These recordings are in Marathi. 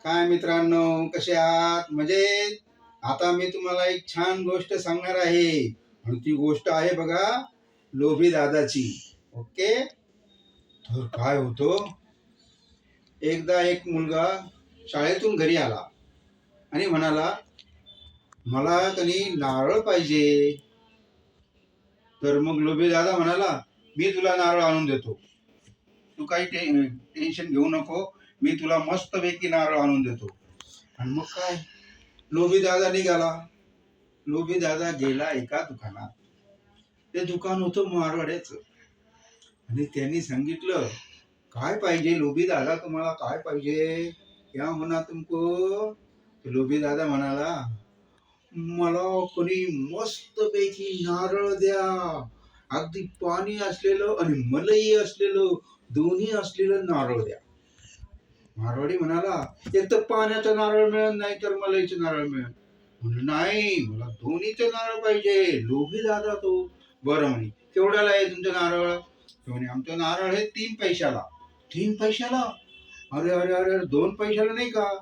काय मित्रांनो, कसे आहात? म्हणजे आता मी तुम्हाला एक छान गोष्ट सांगणार आहे आणि ती गोष्ट आहे बघा, लोभी दादाची. ओके. तर काय होतं, एकदा एक मुलगा शाळेतून घरी आला आणि म्हणाला, मला कनी नारळ पाहिजे. तर मग लोभी दादा म्हणाला, मी तुला नारळ आणून देतो. तू काही टेन्शन घेऊ नको, मी तुला मस्तपैकी नारळ आणून देतो. आणि मग काय, लोभी दादा निघाला. लोभी दादा गेला एका दुकानात. ते दुकान होतं मारवाड्याचं. आणि त्यांनी सांगितलं, काय पाहिजे लोभी दादा, तुम्हाला काय पाहिजे, क्या होना तुमको? लोभी दादा म्हणाला, मला कोणी मस्त पैकी नारळ द्या, अगदी पाणी असलेलं आणि मलई असलेलं, दोन्ही असलेलं नारळ द्या. मारवाडी म्हणाला, एक तर पाण्याचं नारळ मिळत नाही, तर मलईचं नारळ मिळत म्हणलं, नाही मला दोन्हीचं नारळ पाहिजे. लोभी दादा तो. बरं म्हणे, केवढ्याला आहे तुमचं नारळ? तो म्हणे, आमचं नारळ आहे 3 पैशाला. 3 पैशाला? अरे अरे अरे, 2 पैशाला नाही का?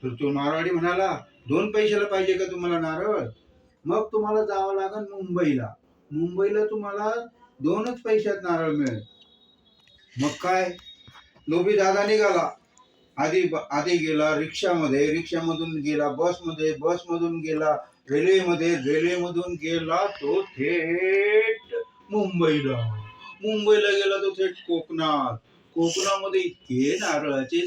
तर तो मारवाडी म्हणाला, 2 पैशाला पाहिजे का तुम्हाला नारळ? मग तुम्हाला जावं लागेल मुंबईला. मुंबईला तुम्हाला 2च पैशात नारळ मिळेल. मग काय, लोभी दादा निघाला. आधी गेला रिक्षामध्ये, रिक्षामधून गेला बसमध्ये, बसमधून गेला रेल्वेमध्ये, रेल्वेमधून गेला तो थेट मुंबईला. मुंबईला गेला तो थेट कोकणात. कोकणामध्ये इतके नारळाचे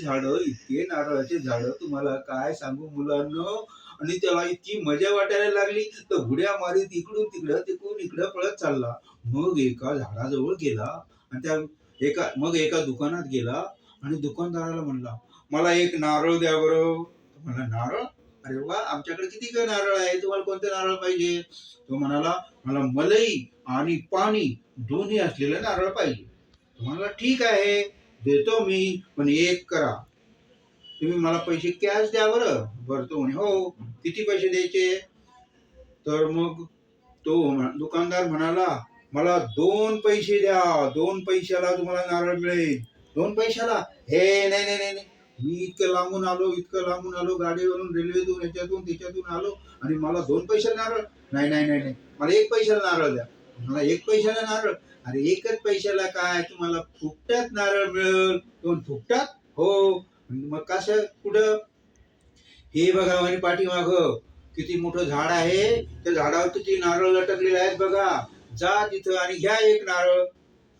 झाडं तुम्हाला काय सांगू मुलांनो. आणि त्याला इतकी मजा वाटायला लागली तर उड्या मारीत इकडून तिकडं तिकडून इकडं पळत चालला. मग एका झाडाजवळ गेला आणि एका दुकानात गेला आणि दुकानदाराला म्हणला, मला एक नारळ द्या बरं. म्हणला, नारळ? अरे वा, आमच्याकडे किती काय नारळ आहे, तुम्हाला कोणते नारळ पाहिजे? तो म्हणाला, मला मलई आणि पाणी दोन्ही असलेलं नारळ पाहिजे. तो म्हणाला, ठीक आहे, देतो मी, पण एक करा, तुम्ही मला पैसे कॅश द्या बरं. बरं, तो म्हणे, हो, किती पैसे द्यायचे? तर मग तो दुकानदार म्हणाला, मला 2 पैसे द्या, 2 पैशाला तुम्हाला नारळ मिळेल. 2 पैशाला? हे नाही नाही नाही नाही. मी इतकं लांबून आलो गाडीवरून, रेल्वेतून, याच्यातून त्याच्यातून आलो आणि मला 2 पैशाला नारळ? नाही नाही नाही नाही, मला 1 पैशाला नारळ द्या. मला 1 पैशाला नारळ? अरे 1च पैशाला काय, तुम्हाला फुकटात नारळ मिळेल. दोन फुकटात? हो. मग कसं, कुठं? हे बघा म्हणे, पाठीमाग किती मोठं झाड आहे, त्या झाडावर किती नारळ लटकलेले आहेत बघा. जा तिथं आणि घ्या एक नारळ.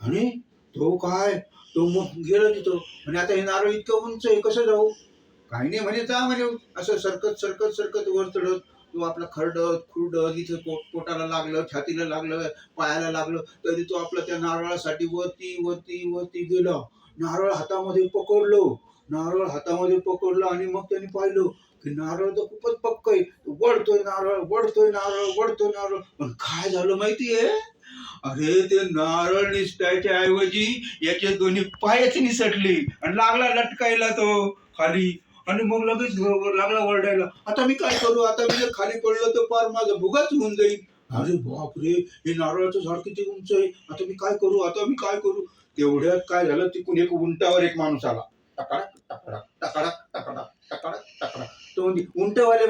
आणि तो काय, तो मग गेलो तिथं. आणि आता हे नारळ इतकं उंच आहे, कसं जाऊ? काही नाही म्हणे, जा म्हणे, असं सरकत सरकत सरकत वर चढत. तो आपला खरडत खुरडत इथं पोटाला लागलं, छातीला लागलं, पायाला लागलं, तरी तो आपला त्या नारळासाठी वरती वरती वरती गेला. नारळ हातामध्ये पकडलं आणि मग त्यांनी पाहिलं की नारळ तर खूपच पक्क आहे. वढतोय नारळ, वढतोय नारळ, वढतोय नारळ. पण काय झालं माहितीये? अरे ते नारळ निसटायच्या ऐवजी याचे दोन्ही पायच निसटले आणि लागला लटकायला तो खाली. आणि मग लगेच लागला वरडायला, आता मी काय करू, आता मी जर खाली पडलो तर पार माझं भुगाच होऊन जाईल. अरे बापरे, हे नारळाचं झाड किती उंच आहे, आता मी काय करू, आता मी काय करू? तेवढ्यात काय झालं, तिकडून एक उंटावर एक माणूस आला. टकाडक टकाडक टकाडक टकाडक टकाडक टकाडक. तो म्हणते, उंटवाले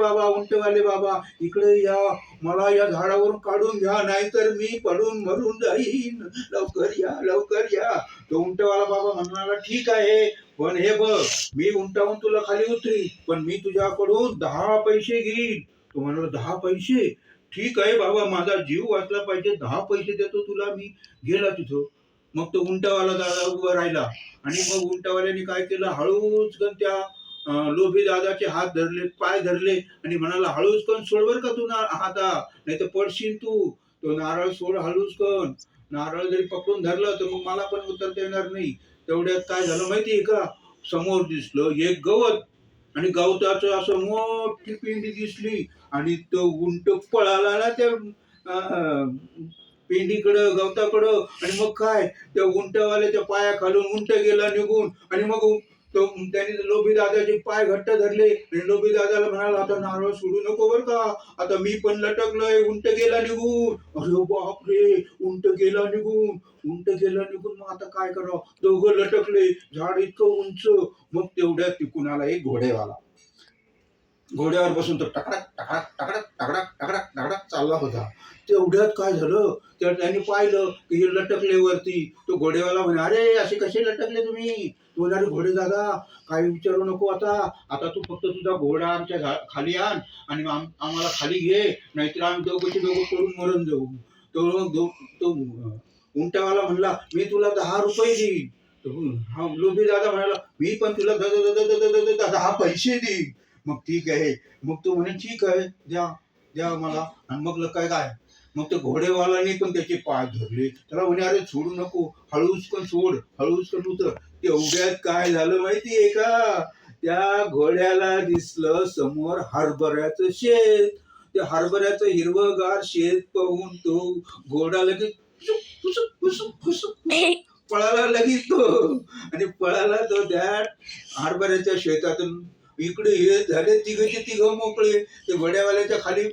बाबा इकडे या, मला या झाडावरून काढून घ्या, नाहीतर मी पडून मरून जाईन, लवकर या लवकर या. तो उंटवाला बाबा म्हणाला, ठीक आहे, पण हे बघ, मी उंटावून तुला खाली उतरी, पण मी तुझ्याकडून 10 पैसे घेईन. तो म्हणाला, 10 पैसे? ठीक आहे बाबा, माझा जीव वाचला पाहिजे, 10 पैसे देतो तुला मी. गेला तिथं. मग तो उंटवाला दादा उभा राहिला आणि मग उंटवाल्याने काय केलं, हळूच कन त्या लोभी दादाचे हात धरले, पाय धरले आणि म्हणाला, हळूच कन सोड बर का तू हाता, नाही तर पडशील तू. तो नारळ सोड हळूच कन. नारळ जरी पकडून धरलं तर मग मला पण उतरता येणार नाही. तेवढ्यात काय झालं माहितीये का, समोर दिसलं एक गवत आणि गवताचं असं मोठी पिंडी दिसली आणि तो उंट पळाला ना त्या पेंडीकडं, गवताकडं. आणि मग काय, त्या उंटवाल्याच्या पाया खालून उंट गेला निघून आणि मग तो त्याने लोभी दादाचे पाय घट्ट धरले आणि लोभी दादाला म्हणाला, आता नारळ सोडू नको बर का, आता मी पण लटकलोय, उंट गेला निघून. अरे बापरे, उंट गेला निघून. उंट गेला निघून, मग आता काय करावं? दोघं लटकले, झाड इतकं उंच. मग तेवढ्यात तिकून आला एक घोडेवाला. घोड्यावर बसून तो टकडक टकडक टकडक टकडक टकडक टकडक चालला होता. तेवढ्यात काय झालं, तर त्यांनी पाहिलं की हे लटकले वरती. तो घोडेवाला म्हणे, अरे असे कसे लटकले तुम्ही? तो म्हणाले, घोडे दादा काही विचारू नको, आता आता तू फक्त तुझा घोडा आमच्या खाली आण आणि आम्हाला खाली घे, नाहीतर आम्ही दोघंचे दोघं पडून मरून जाऊ. तो उंटावाला म्हणला, मी तुला 10 रुपये देईन. हा लोभी दादा म्हणाला, मी पण तुला 10 पैसे देईन. मग ठीक आहे. मग तो म्हणे, ठीक आहे, द्या द्या मला. आणि मग काय काय मग ते घोडेवालाने पण त्याचे पाय धरले. त्याला म्हणे, अरे सोडू नको, हळूच पण सोड, हळूच पण उतर. तेवढ्यात काय झालं माहितीये का? त्या घोड्याला दिसलं समोर हरभऱ्याचं शेत. त्या हरभऱ्याचं हिरवंगार शेत पाहून तो घोडा लगेच फुसुक फुसुक फुसुक फुसुक पळाला लगेच तो. आणि पळाला तो त्या हरभऱ्याच्या शेतातून. इकडे हे झाले तिघचे तिघं मोकळे. ते घोड्यावाल्याच्या खाली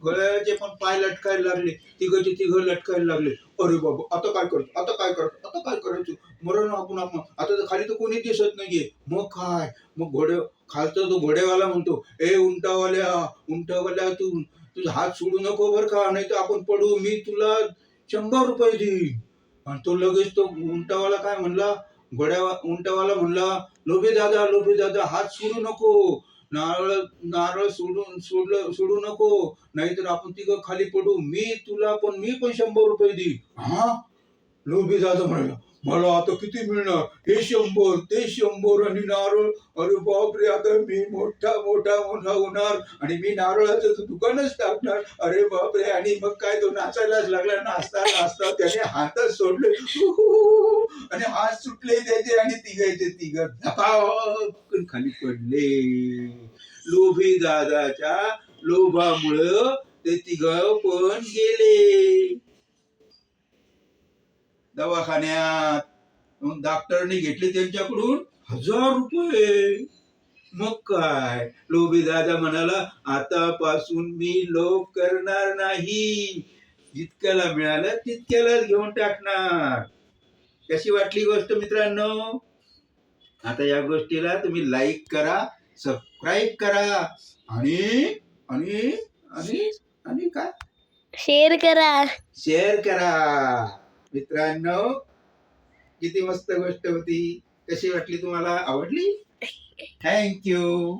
घोड्याचे पण पाय लटकायला लागले, तिघचे तिघं लटकायला लागले. अरे बाबा, आता काय करतो, आता काय करतो, आता काय करायचं? मरण आपण आता तर खाली तर कोणी दिसत नाहीये. मग काय? मग खालचा तो घोड्यावाला म्हणतो, ए उंटावाल्या तू तुझा हात सोडू नको बर का, नाही तर आपण पडू, मी तुला 100 रुपये देईन. आणि तो लगेच तो उंटावाला काय म्हणला, उंटावाला म्हणला, लोभी दादा हात सोडू नको, नारळ नारळ सोडू नको, नाहीतर आपण तिघं खाली पडू, मी पण 100 रुपये देईन. हा, लोभी दादा म्हणाला, मला आता किती मिळणार? हे 100 ते 100 आणि नारळ. अरे बापरे, आता मी मोठा मोठा मोठा होणार आणि मी नारळाचं दुकानच टाकणार. अरे बापरे. आणि मग काय, तो नाचायलाच लागला. नाचता नाचता त्याने हातच सोडले आणि हात सुटले त्याचे आणि तिघायचे तिघ धपाकन खाली पडले. लोभी दादाच्या लोभामुळं ते तिघ पण गेले दवाखान्यात. मग डॉक्टरने घेतले त्यांच्याकडून 1000 रुपये. मग काय, लोभी दादा म्हणाला, आतापासून मी लोभ करणार नाही, जितक्याला मिळालं तितक्यालाच घेऊन टाकणार. कशी वाटली गोष्ट मित्रांनो? आता या गोष्टीला तुम्ही लाईक करा, सबस्क्राईब करा आणि आणि आणि आणि काय, शेअर करा मित्रांनो. किती मस्त गोष्ट होती. कशी वाटली तुम्हाला? आवडली? थँक्यू.